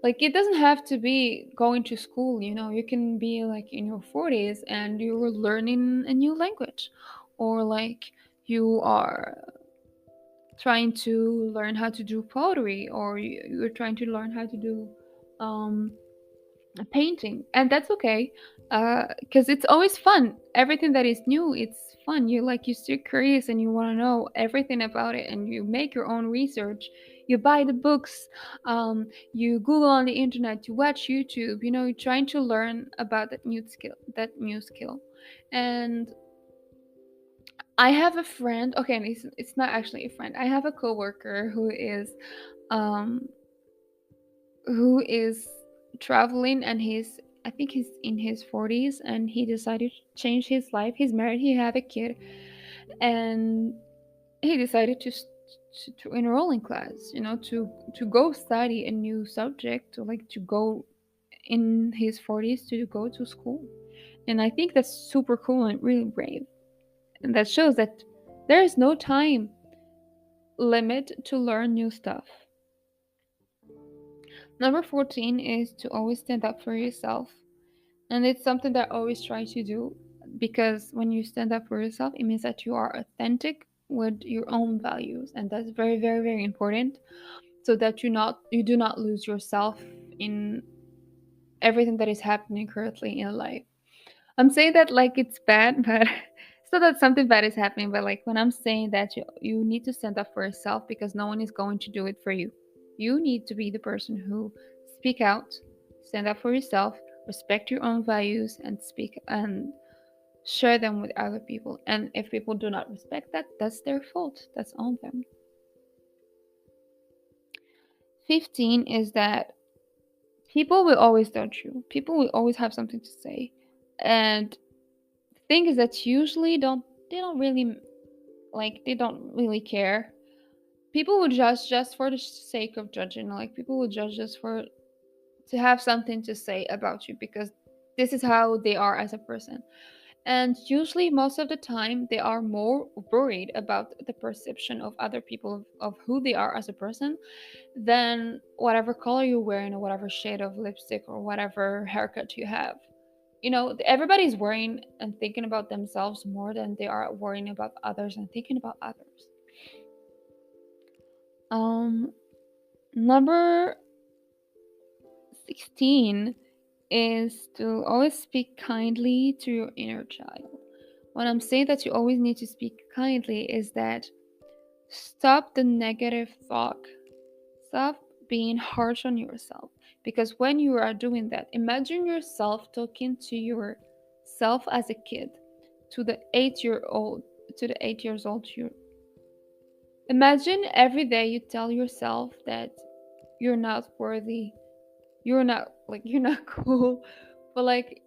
Like it doesn't have to be going to school, you know. You can be like in your 40s and you're learning a new language, or like you are trying to learn how to do pottery, or you're trying to learn how to do um a painting, and that's okay, because it's always fun. Everything that is new, it's fun. You like, you still curious and you want to know everything about it, and you make your own research. You buy the books, you Google on the internet, you watch YouTube. You know, you're trying to learn about that new skill. And I have a friend. Okay, and it's not actually a friend. I have a coworker um who is traveling, and he's, I think he's in his 40s, and he decided to change his life. He's married, he had a kid, and he decided to enroll in class, you know, to go study a new subject, to like to go in his 40s to go to school. And I think that's super cool and really brave. And that shows that there is no time limit to learn new stuff. Number 14 is to always stand up for yourself. And it's something that I always try to do, because when you stand up for yourself, it means that you are authentic with your own values. And that's very, very, very important, so that you do not lose yourself in everything that is happening currently in life. I'm saying that like it's bad, but it's not that something bad is happening, but like when I'm saying that you need to stand up for yourself, because no one is going to do it for you. You need to be the person who speak out, stand up for yourself, respect your own values, and speak and share them with other people. And if people do not respect that, that's their fault. That's on them. 15 is that people will always judge you. People will always have something to say. And the thing is that usually they don't really like they don't really care. People will judge just for the sake of judging. Like people will judge just for to have something to say about you, because this is how they are as a person. And usually, most of the time, they are more worried about the perception of other people of who they are as a person, than whatever color you're wearing, or whatever shade of lipstick, or whatever haircut you have. You know, everybody's worrying and thinking about themselves more than they are worrying about others and thinking about others. Um, Number 16 is to always speak kindly to your inner child. When I'm saying that you always need to speak kindly, is that stop the negative talk. Stop being harsh on yourself. Because when you are doing that, imagine yourself talking to yourself as a kid, to the 8 year old, to the 8 years old you. Imagine every day you tell yourself that you're not worthy, you're not cool, but like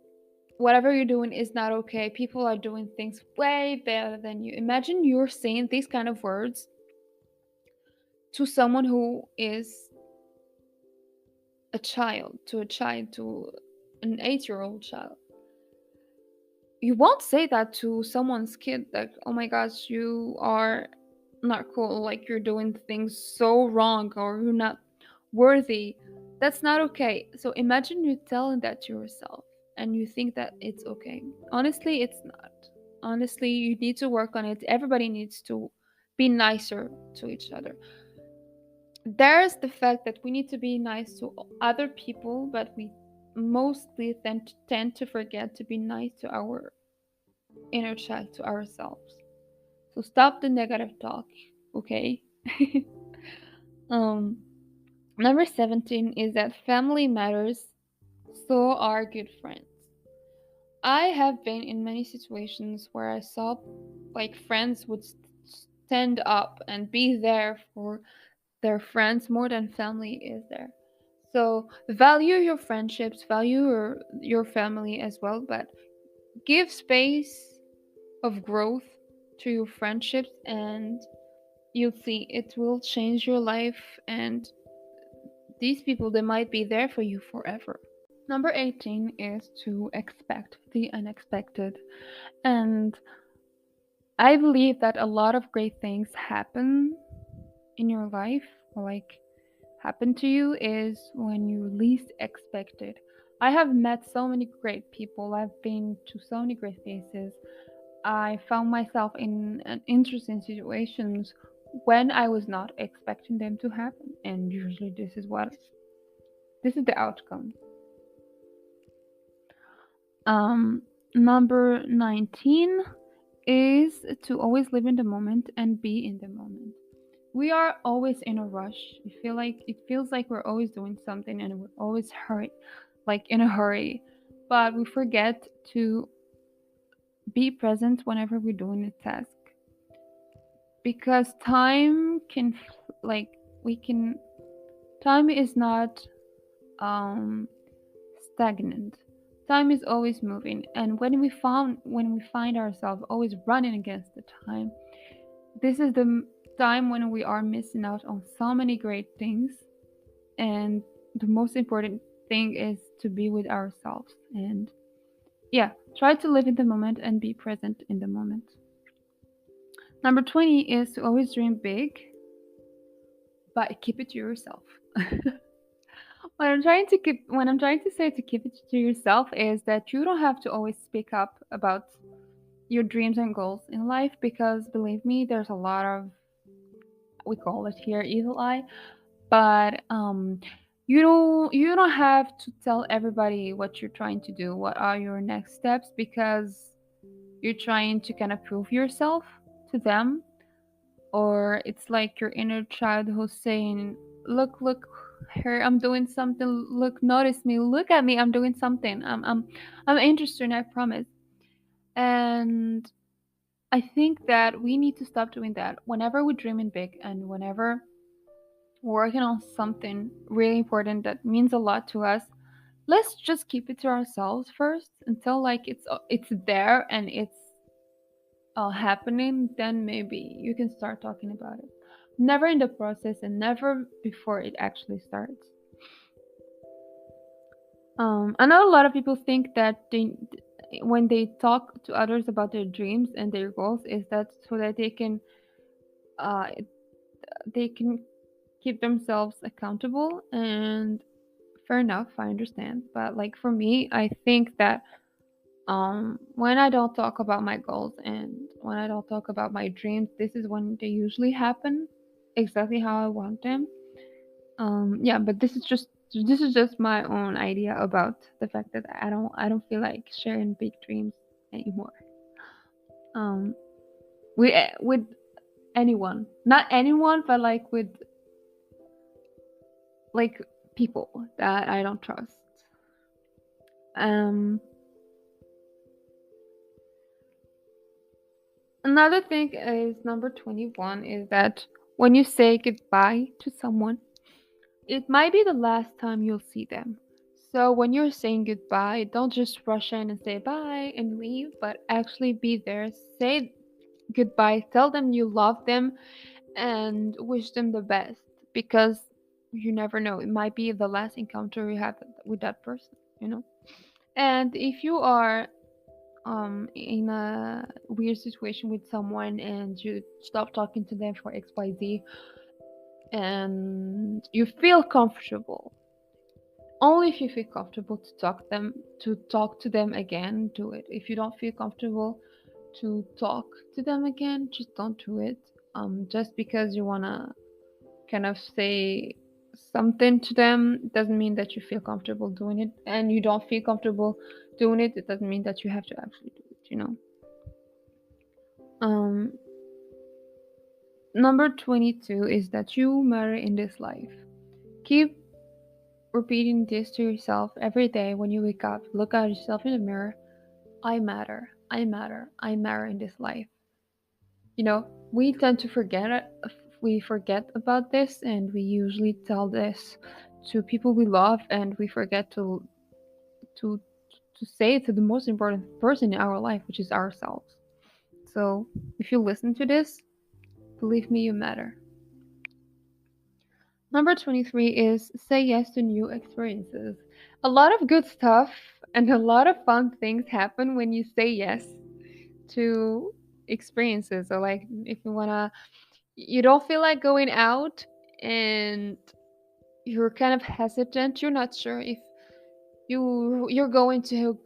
whatever you're doing is not okay. People are doing things way better than you. Imagine you're saying these kind of words to someone who is to an 8 year old child. You won't say that to someone's kid, like, oh my gosh, you are not cool, like you're doing things so wrong, or you're not worthy. That's not okay. So imagine you telling that to yourself and you think that it's okay. Honestly, it's not. Honestly, you need to work on it. Everybody needs to be nicer to each other. There's the fact that we need to be nice to other people, but we mostly tend to forget to be nice to our inner child, to ourselves. So stop the negative talk, okay? um, Number 17 is that family matters, so are good friends. I have been in many situations where I saw like friends would stand up and be there for their friends more than family is there. So value your friendships, value your family as well, but give space of growth to your friendships, and you'll see it will change your life. And these people, they might be there for you forever. Number 18 is to expect the unexpected. And I believe that a lot of great things happen in your life, or like happen to you is when you least expect it. I have met so many great people. I've been to so many great places. I found myself in an interesting situations when I was not expecting them to happen. And usually this is the outcome. Um, Number 19 is to always live in the moment and be in the moment. We are always in a rush. It feels like we're always doing something and we're always like in a hurry. But we forget to be present whenever we're doing a task because like we can time is not um stagnant. Time is always moving, and when we find ourselves always running against the time, this is the time when we are missing out on so many great things. And the most important thing is to be with ourselves and yeah, try to live in the moment and be present in the moment. Number 20 is to always dream big, but keep it to yourself. When I'm trying to say to keep it to yourself is that you don't have to always speak up about your dreams and goals in life because believe me, there's a lot of, we call it here evil eye, but you don't have to tell everybody what you're trying to do, what are your next steps, because you're trying to kind of prove yourself to them, or it's like your inner child who's saying, look here, I'm doing something, look, notice me, look at me, I'm doing something, I'm interested, I promise. And I think that we need to stop doing that whenever we're dreaming big and whenever we're working on something really important that means a lot to us. Let's just keep it to ourselves first until like it's there and it's happening. Then maybe you can start talking about it. Never in the process and never before it actually starts. I know a lot of people think that when they talk to others about their dreams and their goals, is that so that uh, they can keep themselves accountable. And fair enough, I understand. But like for me, I think that when I don't talk about my goals and when I don't talk about my dreams, this is when they usually happen exactly how I want them. Yeah, but this is just my own idea about the fact that I don't feel like sharing big dreams anymore. Um, with anyone, not anyone, but like with like people that I don't trust. Um, Another thing is number 21 is that when you say goodbye to someone, it might be the last time you'll see them. So when you're saying goodbye, don't just rush in and say bye and leave, but actually be there. Say goodbye, tell them you love them, and wish them the best because you never know. It might be the last encounter you have with that person. And if you are in a weird situation with someone and you stop talking to them for XYZ and you feel comfortable, only if you feel comfortable to talk to them again, do it. If you don't feel comfortable to talk to them again, just don't do it. Just because you wanna kind of say something to them doesn't mean that you feel comfortable doing it, and you don't feel comfortable doing it, it doesn't mean that you have to actually do it. um Number 22 is that you matter in this life. Keep repeating this to yourself every day when you wake up. Look at yourself in the mirror. I matter. I matter. I matter in this life. We tend to forget it. We forget about this, and we usually tell this to people we love, and we forget to to say it to the most important person in our life, which is ourselves. So, if you listen to this, believe me, you matter. Number 23 is say yes to new experiences. A lot of good stuff and a lot of fun things happen when you say yes to experiences. So, like, if you don't feel like going out and you're kind of hesitant, you're not sure if you're going to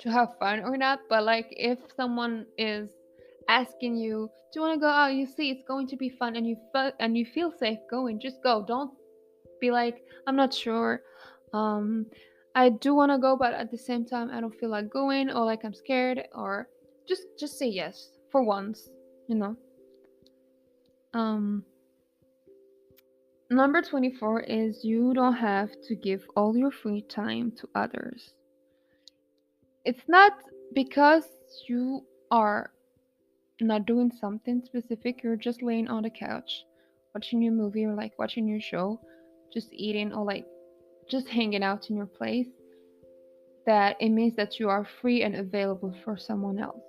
have fun or not. But like if someone is asking you, do you want to go out, you see it's going to be fun, and you feel safe going, just go. Don't be like, I'm not sure, um I do want to go, but at the same time I don't feel like going, or like I'm scared, or just say yes for once, you know. um Number 24 is you don't have to give all your free time to others. It's not because you are not doing something specific, you're just laying on the couch watching your movie, or like watching your show, just eating, or like just hanging out in your place, that it means that you are free and available for someone else.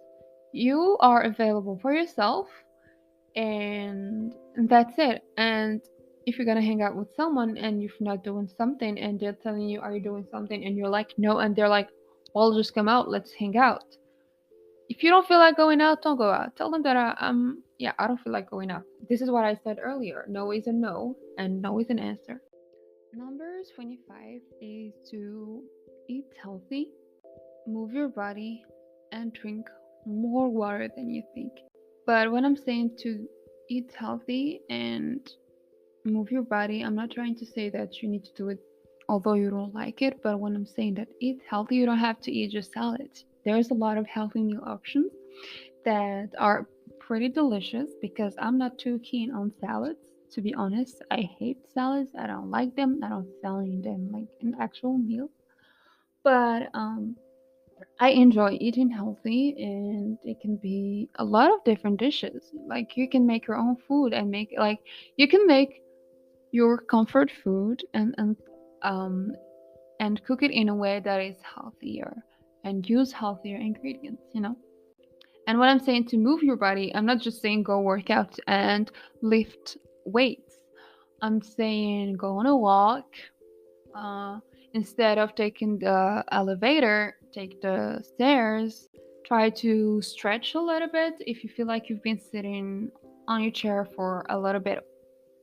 You are available for yourself, and that's it. And if you're gonna hang out with someone and you're not doing something, and they're telling you, are you doing something? And you're like, no, and they're like, well, just come out, let's hang out. If you don't feel like going out, don't go out. Tell them that yeah, I don't feel like going out. This is what I said earlier. No is a no, and no is an answer. Number 25 is to eat healthy, move your body, and drink more water than you think. But when I'm saying to eat healthy and move your body, I'm not trying to say that you need to do it although you don't like it. But when I'm saying that eat healthy, you don't have to eat just salads. There's a lot of healthy meal options that are pretty delicious, because I'm not too keen on salads. To be honest, I hate salads. I don't like them. I don't find them like an actual meal. But I enjoy eating healthy, and it can be a lot of different dishes. Like you can make your own food, and make like you can make your comfort food, um and cook it in a way that is healthier, and use healthier ingredients, you know. And when I'm saying to move your body, I'm not just saying go work out and lift weights. I'm saying go on a walk. Uh, Instead of taking the elevator, take the stairs. Try to stretch a little bit. If you feel like you've been sitting on your chair for a little bit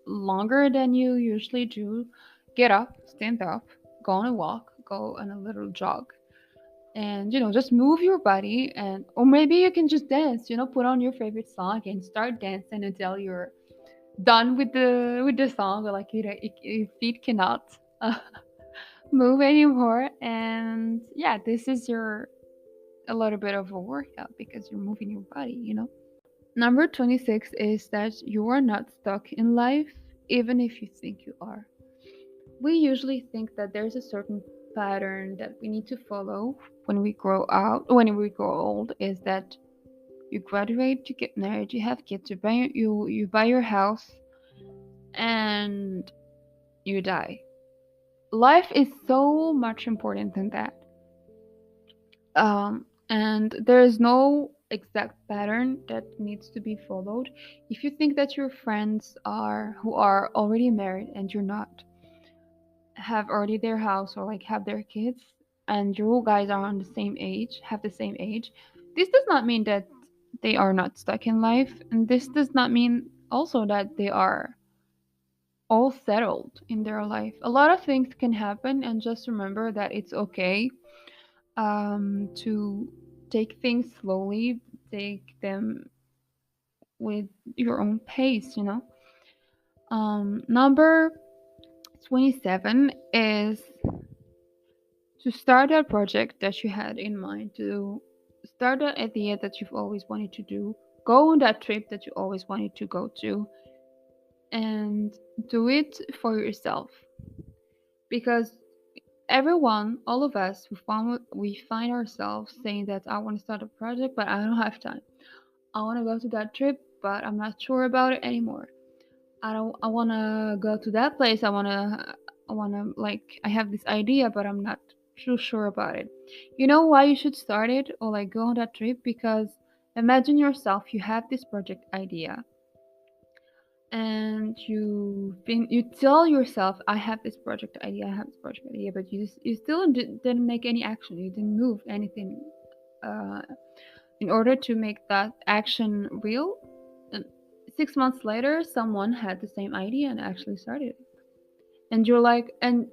longer than you usually do, get up, stand up, go on a walk, go on a little jog, and just move your body. And or maybe you can just dance, put on your favorite song and start dancing until you're done with the song, or like your feet cannot move anymore. And yeah, this is your a little bit of a workout, because you're moving your body. Number 26 is that you are not stuck in life, even if you think you are. We usually think that there's a certain pattern that we need to follow when we grow old. Is that you graduate, you get married, you have kids, you buy your house, and you die. Life is so much important than that. And there is no exact pattern that needs to be followed. If you think that your friends are who are already married and you're not, have already their house, or like have their kids, and you guys are on the same age, have the same age, this does not mean that they are not stuck in life, and this does not mean also that they are all settled in their life. A lot of things can happen, and just remember that it's okay to take things slowly, take them with your own pace. Number 27 is to start a project that you had in mind, to start an idea that you've always wanted to do, go on that trip that you always wanted to go to, and do it for yourself. Because everyone, all of us, we find ourselves saying that I want to start a project, but I don't have time. I want to go to that trip, but I'm not sure about it anymore. I want to go to that place. I want to like I have this idea, but I'm not too sure about it. You know why you should start it, or like go on that trip? Because imagine yourself, you have this project idea, and you tell yourself, I have this project idea, I have this project idea, but you still didn't make any action. You didn't move anything uh, in order to make that action real. And 6 months later, someone had the same idea and actually started it. and you're like, and